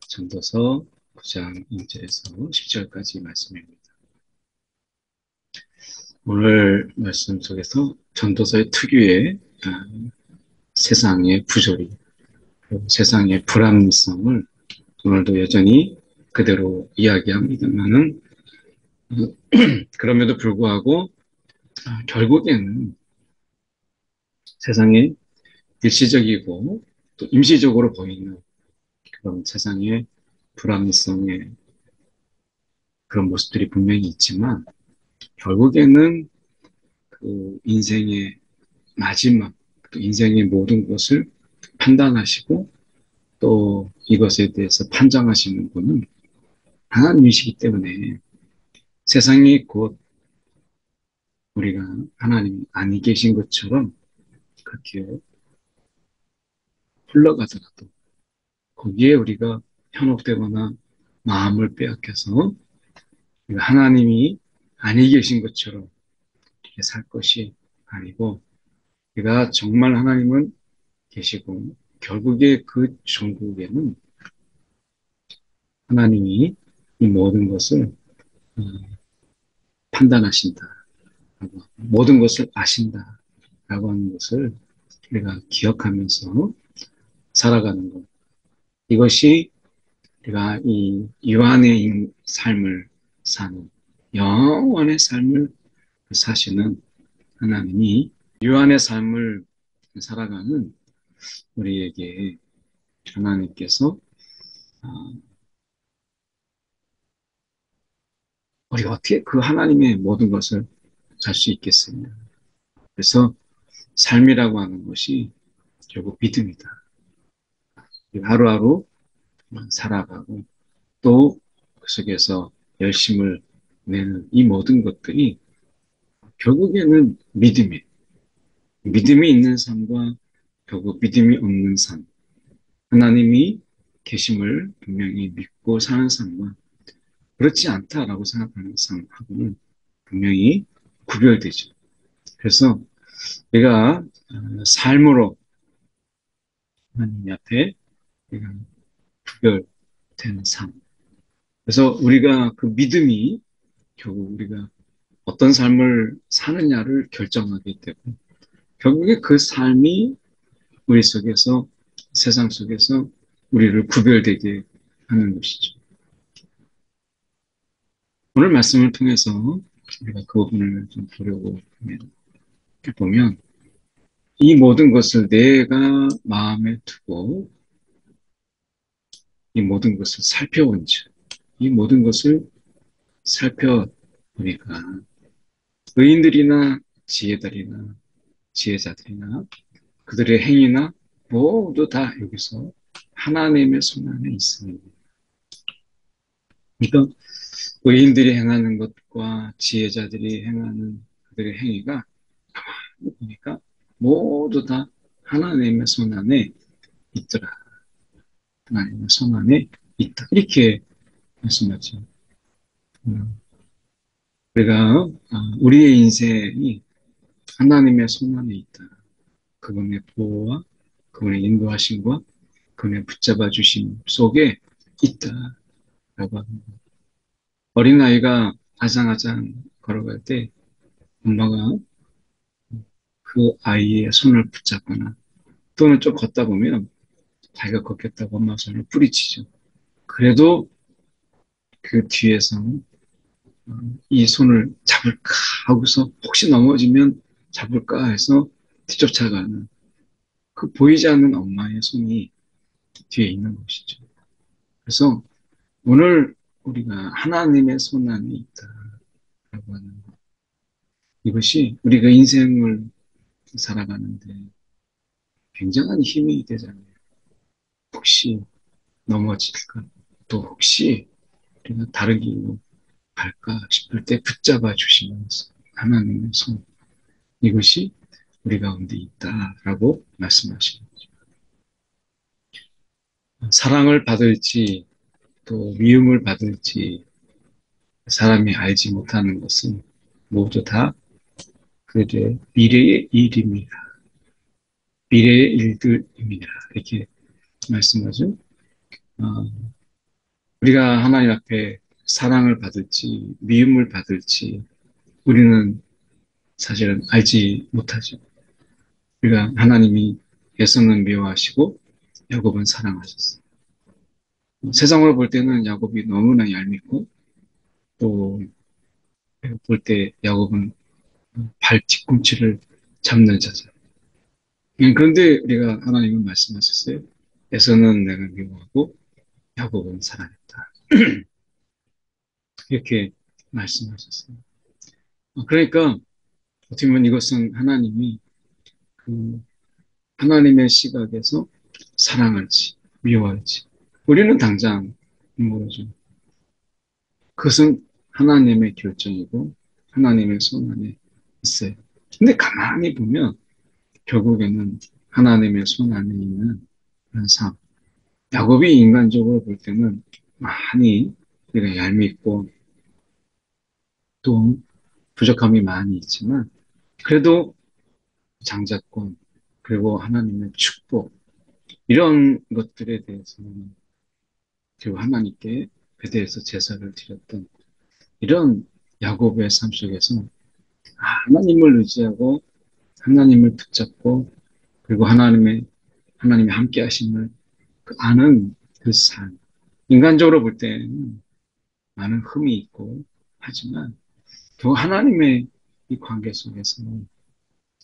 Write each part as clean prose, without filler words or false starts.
전도서 9장 1절에서 10절까지 말씀입니다. 오늘 말씀 속에서 전도서의 특유의 세상의 부조리, 세상의 불합리성을 오늘도 여전히 그대로 이야기합니다만은 그럼에도 불구하고 결국에는 세상의 일시적이고 또 임시적으로 보이는 그런 세상의 불합리성의 그런 모습들이 분명히 있지만 결국에는 그 인생의 마지막, 또 인생의 모든 것을 판단하시고 또 이것에 대해서 판정하시는 분은 하나님이시기 때문에 세상이 곧 우리가 하나님 아니 계신 것처럼 그렇게 흘러가더라도 거기에 우리가 현혹되거나 마음을 빼앗겨서 우리가 하나님이 아니 계신 것처럼 이렇게 살 것이 아니고 우리가 정말 하나님은 계시고 결국에 그 종국에는 하나님이 이 모든 것을 어, 판단하신다. 모든 것을 아신다. 라고 하는 것을 우리가 기억하면서 살아가는 것. 이것이 우리가 이 유한의 삶을 사는, 영원의 삶을 사시는 하나님이 유한의 삶을 살아가는 우리에게 하나님께서 어, 우리가 어떻게 그 하나님의 모든 것을 알 수 있겠습니까? 그래서 삶이라고 하는 것이 결국 믿음이다. 하루하루 살아가고 또 그 속에서 열심을 내는 이 모든 것들이 결국에는 믿음이에요. 믿음이 있는 삶과 결국 믿음이 없는 삶. 하나님이 계심을 분명히 믿고 사는 삶과 그렇지 않다라고 생각하는 삶하고는 분명히 구별되죠. 그래서 내가 삶으로 하나님 앞에 내가 구별되는 삶. 그래서 우리가 그 믿음이 결국 우리가 어떤 삶을 사느냐를 결정하기 때문에 결국에 그 삶이 우리 속에서 세상 속에서 우리를 구별되게 하는 것이죠. 오늘 말씀을 통해서 우리가 그 부분을 좀 보려고 보면 이 모든 것을 내가 마음에 두고 이 모든 것을 살펴본 즉, 이 모든 것을 살펴보니까 의인들이나 지혜들이나 지혜자들이나 그들의 행위나 모두 다 여기서 하나님의 손 안에 있습니다. 그러니까 의인들이 행하는 것과 지혜자들이 행하는 그들의 행위가 보니까 모두 다 하나님의 손 안에 있더라. 하나님의 손 안에 있다. 이렇게 말씀하죠. 우리가 우리의 인생이 하나님의 손 안에 있다. 그분의 보호와 그분의 인도하심과 그분의 붙잡아 주심 속에 있다라고 합니다. 어린아이가 아장아장 걸어갈 때 엄마가 그 아이의 손을 붙잡거나 또는 좀 걷다 보면 자기가 걷겠다고 엄마 손을 뿌리치죠. 그래도 그 뒤에서는 이 손을 잡을까 하고서 혹시 넘어지면 잡을까 해서 뒤쫓아가는 그 보이지 않는 엄마의 손이 뒤에 있는 것이죠. 그래서 오늘 우리가 하나님의 손 안에 있다라고 하는 것. 이것이 우리가 인생을 살아가는데 굉장한 힘이 되잖아요. 혹시 넘어질까? 또 혹시 우리가 다른 길로 갈까 싶을 때 붙잡아 주시면서 하나님의 손. 이것이 우리 가운데 있다라고 말씀하시는 거죠. 사랑을 받을지 또 미움을 받을지 사람이 알지 못하는 것은 모두 다 그들의 미래의 일입니다. 미래의 일들입니다. 이렇게 말씀하죠. 어, 우리가 하나님 앞에 사랑을 받을지 미움을 받을지 우리는 사실은 알지 못하죠. 우리가 하나님이 에서는 미워하시고 야곱은 사랑하셨어요. 세상으로 볼 때는 야곱이 너무나 얄밉고 또 볼 때 야곱은 발 뒤꿈치를 잡는 자죠. 그런데 우리가 하나님은 말씀하셨어요. 에서는 내가 미워하고 야곱은 사랑했다. 이렇게 말씀하셨어요. 그러니까 어떻게 보면 이것은 하나님이 그 하나님의 시각에서 사랑할지 미워할지 우리는 당장 모르죠. 그것은 하나님의 결정이고 하나님의 손 안에 있어요. 근데 가만히 보면 결국에는 하나님의 손 안에 있는 그런 삶. 야곱이 인간적으로 볼 때는 많이 우리가 얄밉고 또 부족함이 많이 있지만 그래도 장자권 그리고 하나님의 축복 이런 것들에 대해서는 그리고 하나님께 베델에서 제사를 드렸던 이런 야곱의 삶 속에서 하나님을 의지하고 하나님을 붙잡고 그리고 하나님의 함께 하심을 아는 그 삶. 인간적으로 볼 때는 많은 흠이 있고 하지만 또 하나님의 이 관계 속에서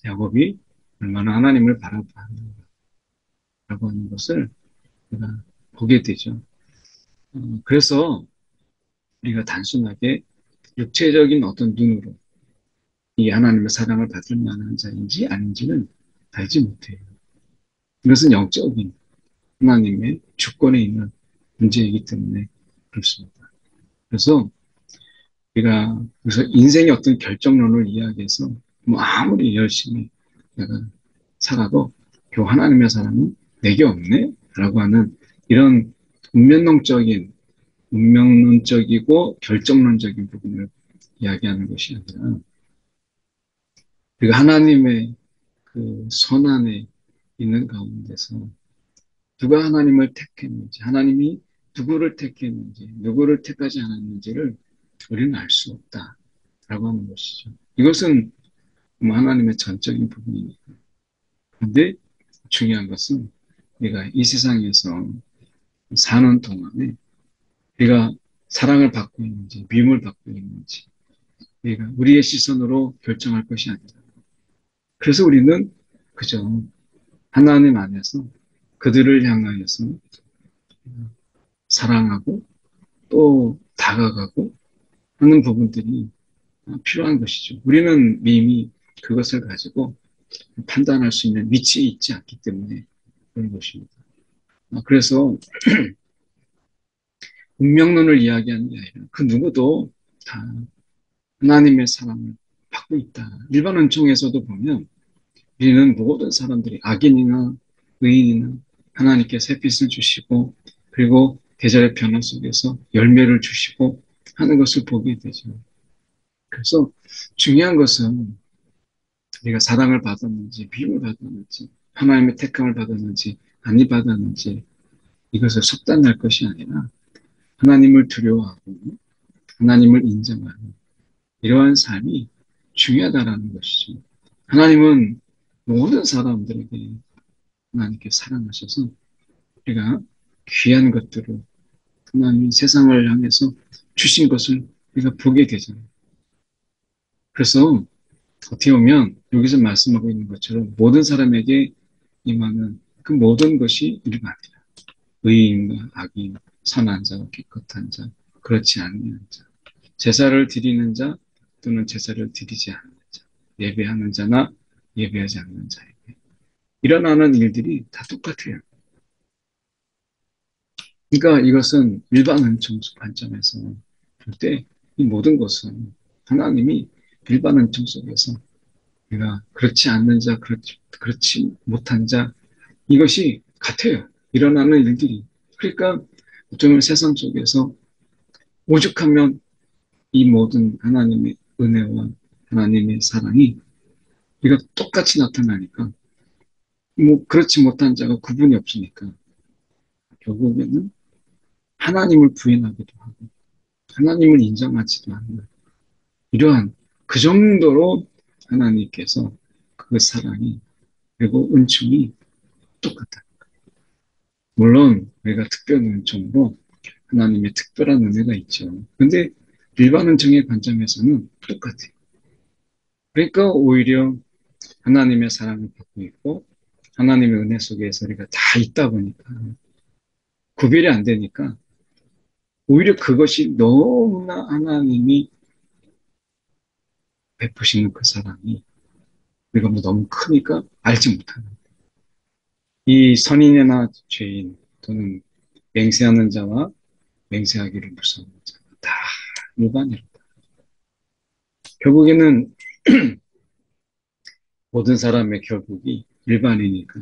야곱이 얼마나 하나님을 바라보는가라고 하는 것을 우리가 보게 되죠. 그래서 우리가 단순하게 육체적인 어떤 눈으로 이 하나님의 사랑을 받을 만한 자인지 아닌지는 알지 못해요. 이것은 영적인 하나님의 주권에 있는 문제이기 때문에 그렇습니다. 그래서 우리가 그래서 인생의 어떤 결정론을 이야기해서 뭐 아무리 열심히 내가 살아도 결국 하나님의 사랑은 내게 없네? 라고 하는 이런 운명론적인 운명론적이고 결정론적인 부분을 이야기하는 것이 아니라 우리가 하나님의 그 선안에 있는 가운데서 누가 하나님을 택했는지, 하나님이 누구를 택했는지, 누구를 택하지 않았는지를 우리는 알 수 없다라고 하는 것이죠. 이것은 뭐 하나님의 전적인 부분입니다. 그런데 중요한 것은 우리가 이 세상에서 사는 동안에 우리가 사랑을 받고 있는지, 미움을 받고 있는지, 우리가 우리의 시선으로 결정할 것이 아니라 그래서 우리는 그저 하나님 안에서 그들을 향하여서 사랑하고 또 다가가고 하는 부분들이 필요한 것이죠. 우리는 이미 그것을 가지고 판단할 수 있는 위치에 있지 않기 때문에 그런 것입니다. 그래서 운명론을 이야기하는 게 아니라 그 누구도 다 하나님의 사랑을 받고 있다. 일반 은총에서도 보면 우리는 모든 사람들이 악인이나 의인이나 하나님께서 햇빛을 주시고 그리고 계절의 변화 속에서 열매를 주시고 하는 것을 보게 되죠. 그래서 중요한 것은 우리가 사랑을 받았는지 미움을 받았는지 하나님의 택함을 받았는지 아니 받았는지 이것을 속단할 것이 아니라 하나님을 두려워하고 하나님을 인정하는 이러한 삶이 중요하다라는 것이죠. 하나님은 모든 사람들에게 하나님께 사랑하셔서 우리가 귀한 것들을 하나님 세상을 향해서 주신 것을 우리가 보게 되잖아요. 그래서 어떻게 보면 여기서 말씀하고 있는 것처럼 모든 사람에게 임하는 그 모든 것이 우리가 아니라 의인과 악인, 선한 자와 깨끗한 자, 그렇지 않는 자, 제사를 드리는 자 또는 제사를 드리지 않는 자, 예배하는 자나 예배하지 않는 자에게 일어나는 일들이 다 똑같아요. 그러니까 이것은 일반 은총수 관점에서 볼 때 이 모든 것은 하나님이 일반 은총 속에서 우리가 그렇지 않는 자, 그렇지 못한 자 이것이 같아요. 일어나는 일들이. 그러니까 어쩌면 세상 속에서 오죽하면 이 모든 하나님의 은혜와 하나님의 사랑이 우리가 똑같이 나타나니까 뭐 그렇지 못한 자가 구분이 없으니까 결국에는 하나님을 부인하기도 하고 하나님을 인정하지도 않는 이러한 그 정도로 하나님께서 그 사랑이 그리고 은총이 똑같다. 물론 우리가 특별한 은총으로 하나님의 특별한 은혜가 있죠. 근데 일반 은총의 관점에서는 똑같아요. 그러니까 오히려 하나님의 사랑을 받고 있고 하나님의 은혜 속에서 우리가 다 있다 보니까 구별이 안 되니까 오히려 그것이 너무나 하나님이 베푸시는 그 사랑이 우리가 뭐 너무 크니까 알지 못하는 이 선인이나 죄인 또는 맹세하는 자와 맹세하기를 무서워하는 자 다 일반이다. 결국에는 모든 사람의 결국이 일반이니까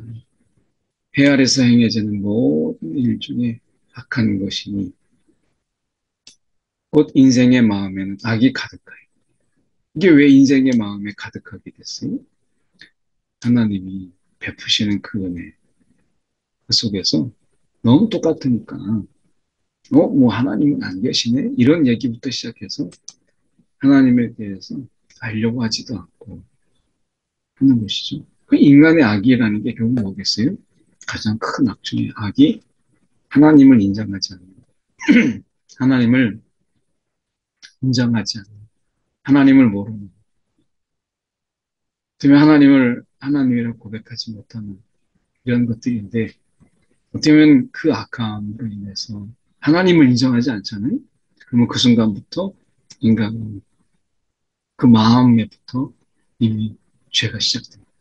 해 아래서 행해지는 모든 일 중에 악한 것이니 곧 인생의 마음에는 악이 가득하여. 이게 왜 인생의 마음에 가득하게 됐어요? 하나님이 베푸시는 그 은혜 그 속에서 너무 똑같으니까 뭐 하나님은 안 계시네? 이런 얘기부터 시작해서 하나님에 대해서 알려고 하지도 않고 하는 것이죠. 그 인간의 악이라는 게 결국 뭐겠어요? 가장 큰 악 중에 악이 하나님을 인정하지 않는 하나님을 인정하지 않는 하나님을 모르는 때문에 하나님을 하나님이라고 고백하지 못하는 이런 것들인데 어떻게 보면 그 악함으로 인해서 하나님을 인정하지 않잖아요. 그러면 그 순간부터 인간은 그 마음에부터 이미 죄가 시작됩니다.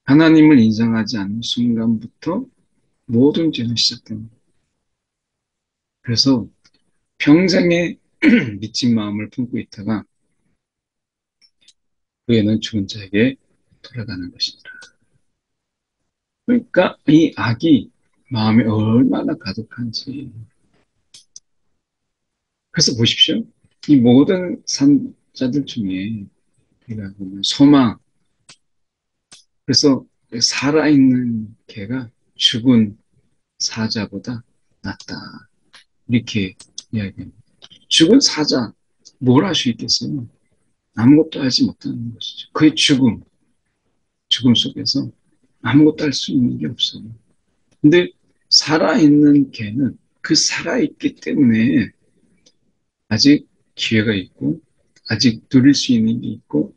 하나님을 인정하지 않는 순간부터 모든 죄는 시작됩니다. 그래서 평생에 미친 마음을 품고 있다가 그 애는 죽은 자에게 돌아가는 것이니라. 그러니까 이 악이 마음에 얼마나 가득한지. 그래서 보십시오. 이 모든 산자들 중에 우리가 보면 소망, 그래서 살아있는 개가 죽은 사자보다 낫다. 이렇게 이야기합니다. 죽은 사자, 뭘 할 수 있겠어요? 아무것도 하지 못하는 것이죠. 그의 죽음 속에서 아무것도 할 수 있는 게 없어요. 근데 살아있는 개는 그 살아있기 때문에 아직 기회가 있고, 아직 누릴 수 있는 게 있고,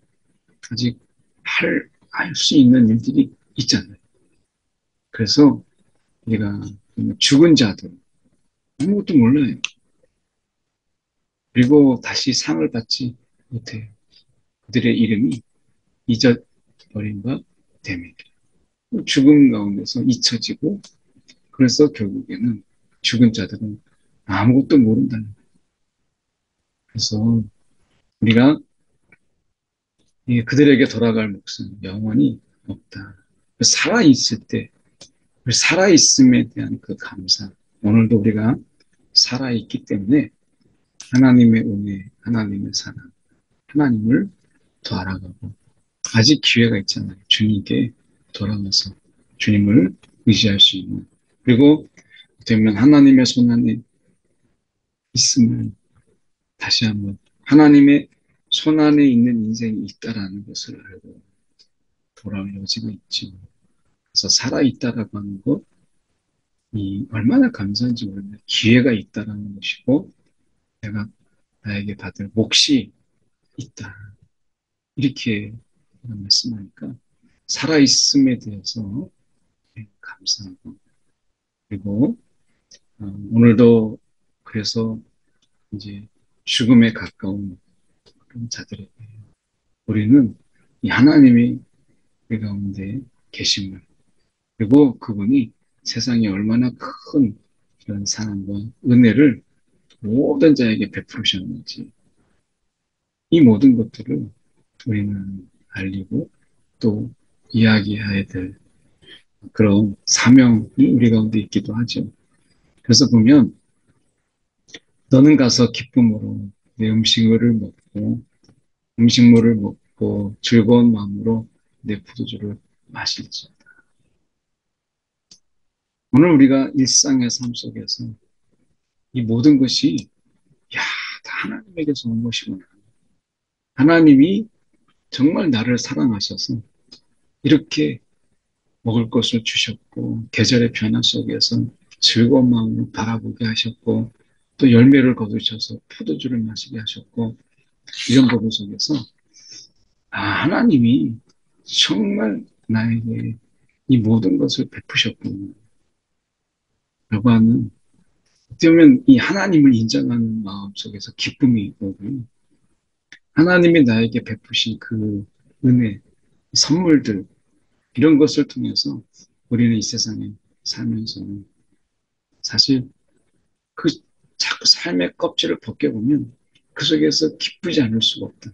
아직 할 수 있는 일들이 있잖아요. 그래서 우리가 죽은 자들, 아무것도 몰라요. 그리고 다시 상을 받지 못해요. 그들의 이름이 잊어버린 바 됩니다. 죽음 가운데서 잊혀지고, 그래서 결국에는 죽은 자들은 아무것도 모른다는 거예요. 그래서 우리가 그들에게 돌아갈 몫은 영원히 없다. 살아있을 때, 살아있음에 대한 그 감사. 오늘도 우리가 살아있기 때문에 하나님의 은혜, 하나님의 사랑, 하나님을 더 알아가고, 아직 기회가 있잖아요. 주님께 돌아가서 주님을 의지할 수 있는. 그리고 되면 하나님의 손 안에 있음을 다시 한번 하나님의 손 안에 있는 인생이 있다라는 것을 알고 돌아올 여지가 있지. 그래서 살아있다라고 하는 것, 이 얼마나 감사한지 모르는 기회가 있다라는 것이고, 내가 나에게 받을 몫이 있다. 이렇게 말씀하니까 살아있음에 대해서 감사하고, 그리고 오늘도 그래서 이제 죽음에 가까운 그런 자들에게 우리는 이 하나님이 우리 가운데 계심을, 그리고 그분이 세상에 얼마나 큰 이런 사랑과 은혜를 모든 자에게 베푸셨는지 이 모든 것들을 우리는 알리고 또 이야기해야 될 그런 사명이 우리 가운데 있기도 하죠. 그래서 보면 너는 가서 기쁨으로 내 음식물을 먹고 음식물을 먹고 즐거운 마음으로 내 포도주를 마실지. 오늘 우리가 일상의 삶 속에서 이 모든 것이, 야, 다 하나님에게서 온 것이구나. 하나님이 정말 나를 사랑하셔서 이렇게 먹을 것을 주셨고, 계절의 변화 속에서 즐거운 마음으로 바라보게 하셨고, 또 열매를 거두셔서 포도주를 마시게 하셨고, 이런 부분 속에서, 아, 하나님이 정말 나에게 이 모든 것을 베푸셨구나. 라고 하는, 어떻게 보면 이 하나님을 인정하는 마음 속에서 기쁨이 오고요. 하나님이 나에게 베푸신 그 은혜, 선물들, 이런 것을 통해서 우리는 이 세상에 살면서는 사실 그 자꾸 삶의 껍질을 벗겨보면 그 속에서 기쁘지 않을 수가 없다.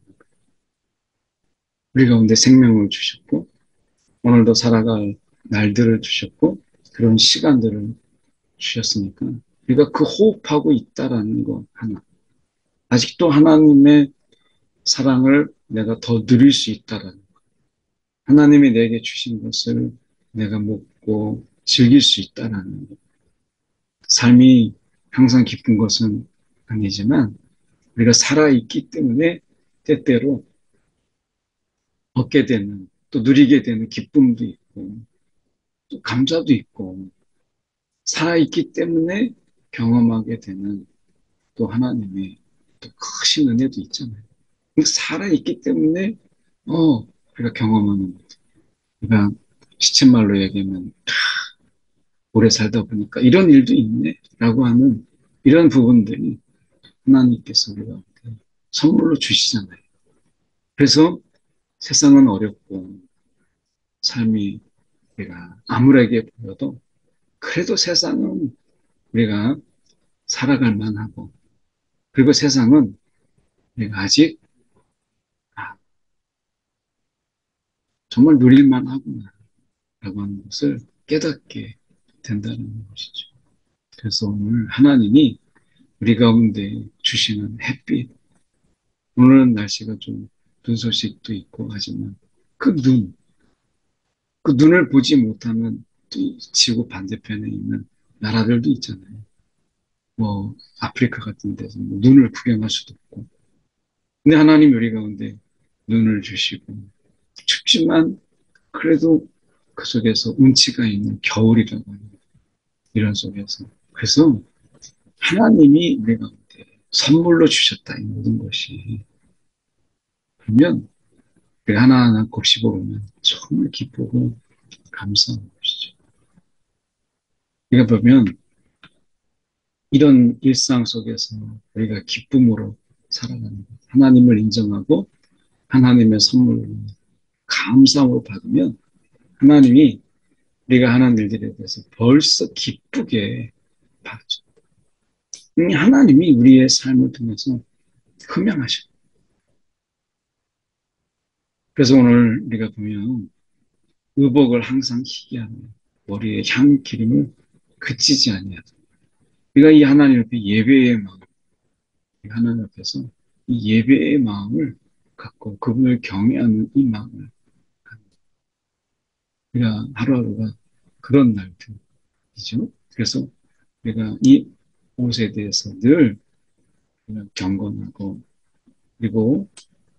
우리 가운데 생명을 주셨고, 오늘도 살아갈 날들을 주셨고, 그런 시간들을 주셨으니까, 우리가 그 호흡하고 있다라는 거 하나. 아직도 하나님의 사랑을 내가 더 누릴 수 있다라는 거. 하나님이 내게 주신 것을 내가 먹고 즐길 수 있다라는 거. 삶이 항상 기쁜 것은 아니지만, 우리가 살아있기 때문에 때때로 얻게 되는, 또 누리게 되는 기쁨도 있고, 또 감사도 있고, 살아있기 때문에 경험하게 되는 또 하나님의 또 크신 은혜도 있잖아요. 살아있기 때문에, 우리가 경험하는 것. 그러니까 시쳇말로 얘기하면 오래 살다 보니까 이런 일도 있네, 라고 하는 이런 부분들이 하나님께서 우리가 선물로 주시잖아요. 그래서 세상은 어렵고, 삶이 우리가 암울하게 보여도, 그래도 세상은 우리가 살아갈 만하고, 그리고 세상은 우리가 아직 아, 정말 누릴 만하구나 라고 하는 것을 깨닫게 된다는 것이죠. 그래서 오늘 하나님이 우리 가운데 주시는 햇빛, 오늘은 날씨가 좀 눈소식도 있고 하지만 그 눈, 그 눈을 보지 못하는 또 지구 반대편에 있는 나라들도 있잖아요. 뭐 아프리카 같은 데서 뭐 눈을 구경할 수도 없고, 근데 하나님 우리 가운데 눈을 주시고, 춥지만 그래도 그 속에서 운치가 있는 겨울이라고 하는 이런 속에서, 그래서 하나님이 우리 가운데 선물로 주셨다 이 모든 것이, 그러면 그 하나하나 곱씹어보면 정말 기쁘고 감사한 것이죠. 우리가 보면 이런 일상 속에서 우리가 기쁨으로 살아가는 것, 하나님을 인정하고 하나님의 선물로 감사함으로 받으면 하나님이 우리가 하는 일들에 대해서 벌써 기쁘게 받죠. 하나님이 우리의 삶을 통해서 흠양하셔. 그래서 오늘 우리가 보면 의복을 항상 희게 하며 머리에 향 기름을 그치지 아니하다. 우리가 이 하나님 앞에 예배의 마음, 하나님 앞에서 이 예배의 마음을 갖고 그분을 경외하는 이 마음을, 우리가 하루하루가 그런 날들이죠. 그래서 우리가 이 옷에 대해서 늘 경건하고, 그리고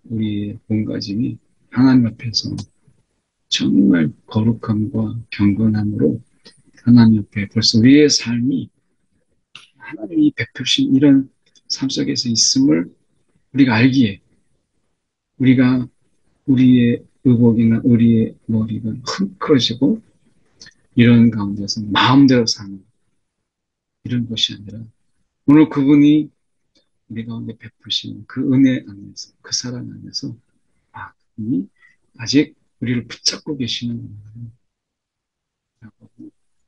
우리의 몸가짐이 하나님 앞에서 정말 거룩함과 경건함으로 하나님 앞에 벌써 우리의 삶이 하나님이 베푸신 이런 삶 속에서 있음을 우리가 알기에, 우리가 우리의 의복이나 우리의 머리가 흥크러지고 이런 가운데서 마음대로 사는 이런 것이 아니라, 오늘 그분이 우리 가운데 베푸신 그 은혜 안에서, 그 사랑 안에서, 아, 그분이 아직 우리를 붙잡고 계시는 거구나.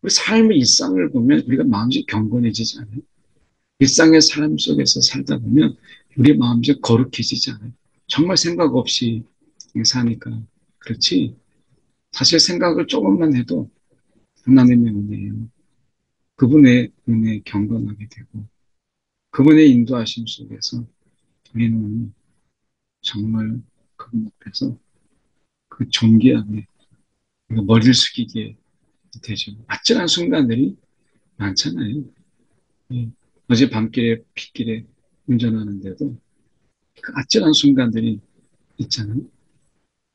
우리 삶의 일상을 보면 우리가 마음이 경건해지지 않아요? 일상의 삶 속에서 살다 보면 우리 마음이 거룩해지지 않아요? 정말 생각 없이 사니까. 그렇지. 사실 생각을 조금만 해도 하나님의 은혜예요. 그분의 은혜에 경건하게 되고, 그분의 인도하심 속에서 우리는 정말 그분 앞에서 그 존귀함에 우리가 머리를 숙이게 되죠. 아찔한 순간들이 많잖아요. 예. 어제 밤길에 빗길에 운전하는데도 그 아찔한 순간들이 있잖아요.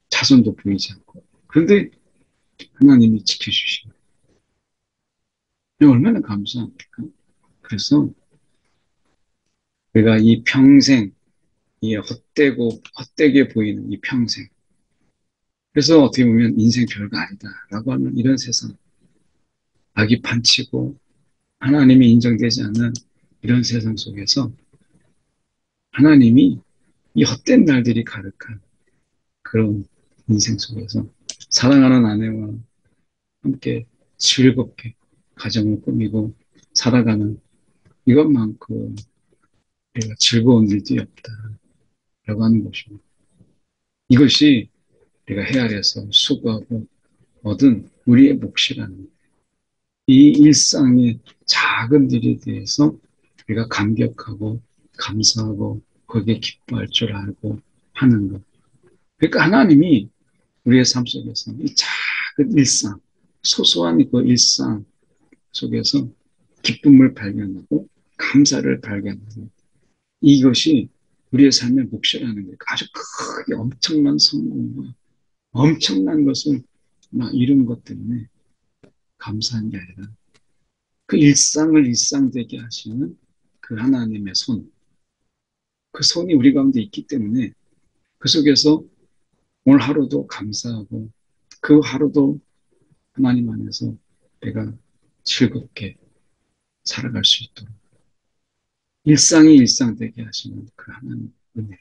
차선도 보이지 않고. 그런데 하나님이 지켜주시고 얼마나 감사합니까? 그래서 우리가 이 평생 이 헛되고 헛되게 보이는 이 평생 그래서 어떻게 보면 인생 별거 아니다라고 하는 이런 세상 악이 판치고 하나님이 인정되지 않는 이런 세상 속에서 하나님이 이 헛된 날들이 가득한 그런 인생 속에서 사랑하는 아내와 함께 즐겁게 가정을 꾸미고 살아가는 이것만큼 우리가 즐거운 일이 없다라고 하는 것입니다. 이것이 우리가 헤아려서 수고하고 얻은 우리의 몫이라는 이 일상의 작은 일에 대해서 우리가 감격하고 감사하고 거기에 기뻐할 줄 알고 하는 것. 그러니까 하나님이 우리의 삶 속에서 이 작은 일상, 소소한 그 일상 속에서 기쁨을 발견하고 감사를 발견하고 이것이 우리의 삶의 몫이라는 거예요. 아주 크게 엄청난 성공과 엄청난 것을 막 이룬 것 때문에 감사한 게 아니라 그 일상을 일상되게 하시는 그 하나님의 손, 그 손이 우리 가운데 있기 때문에 그 속에서 오늘 하루도 감사하고 그 하루도 하나님 안에서 내가 즐겁게 살아갈 수 있도록 일상이 일상되게 하시는 그 하나님 은혜.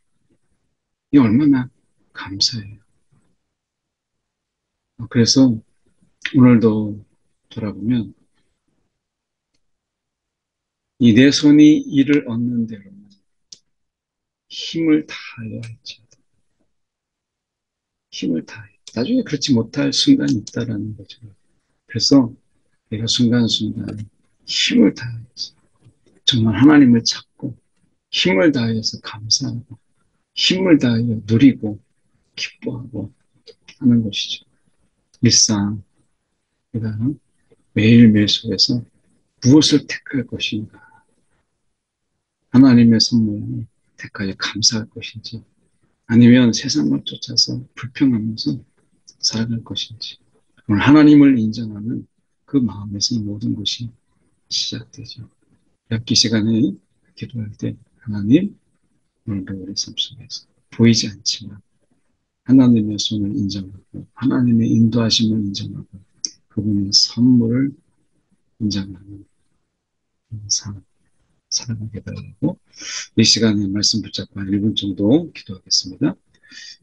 이 얼마나 감사해요. 그래서 오늘도 돌아보면 이 내 손이 이를 얻는 대로는 힘을 다하여 할지 힘을 다해. 나중에 그렇지 못할 순간이 있다라는 거죠. 그래서 내가 순간순간 힘을 다해서 정말 하나님을 찾고 힘을 다해서 감사하고 힘을 다하여 누리고 기뻐하고 하는 것이죠. 일상 내가 매일매일 속에서 무엇을 택할 것인가 하나님의 선물을 택하여 감사할 것인지 아니면 세상을 쫓아서 불평하면서 살아갈 것인지 오늘 하나님을 인정하는 그 마음에서 이 모든 것이 시작되죠. 엽기 시간에 기도할 때 하나님 오늘도 우리 삶 속에서 보이지 않지만 하나님의 손을 인정하고 하나님의 인도하심을 인정하고 그분의 선물을 인정하는 삶 살아가게 달라고 이 시간에 말씀 붙잡고 한 1분 정도 기도하겠습니다.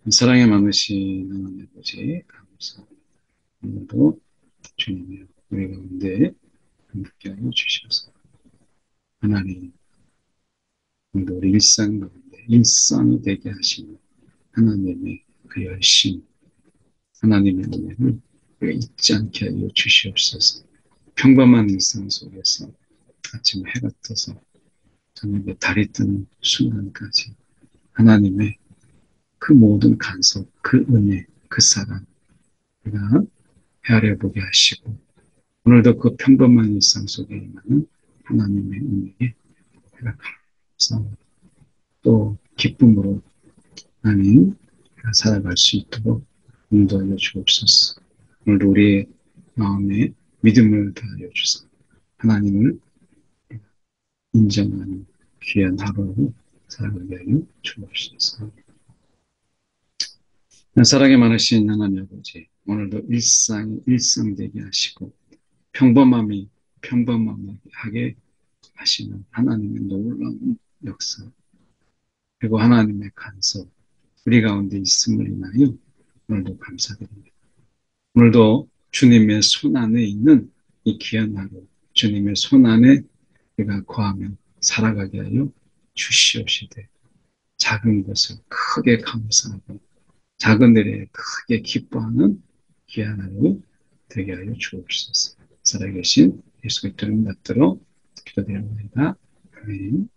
사랑에 많으신 하나님 아버지 감사합니다. 오늘도 주님의 우리 가운데 함께 하여 주셔서 하나님 오늘도 우리 일상 가운데 일상이 되게 하시는 하나님의 그 열심 하나님의 은혜를 우리가 잊지 않게 하여 주시옵소서. 평범한 일상 속에서 아침 해가 떠서 저녁에 달이 뜨는 순간까지 하나님의 그 모든 간섭, 그 은혜, 그 사랑 우리가 헤아려 보게 하시고 오늘도 그 평범한 일상 속에 임하는 하나님의 은혜에 우리가 감사하고 또 기쁨으로 하나님 살아갈 수 있도록 인도하여 주옵소서. 오늘도 우리의 마음에 믿음을 더하여 주사 하나님을 인정하는 귀한 하루로 살아가게 하여 주옵소서. 사랑이 많으신 하나님 아버지, 오늘도 일상이 일상되게 하시고 평범함이 평범하게 하시는 하나님의 놀라운 역사 그리고 하나님의 간섭 우리 가운데 있음을 인하여 오늘도 감사드립니다. 오늘도 주님의 손 안에 있는 이 귀한 하루 주님의 손 안에 우리가 거하며 살아가게 하여 주시옵시되 작은 것을 크게 감사하고 작은 일에 크게 기뻐하는 귀한 하루 되게 하여 주옵소서. 살아계신 예수 그리스도를 받들어 기도드립니다. 아멘.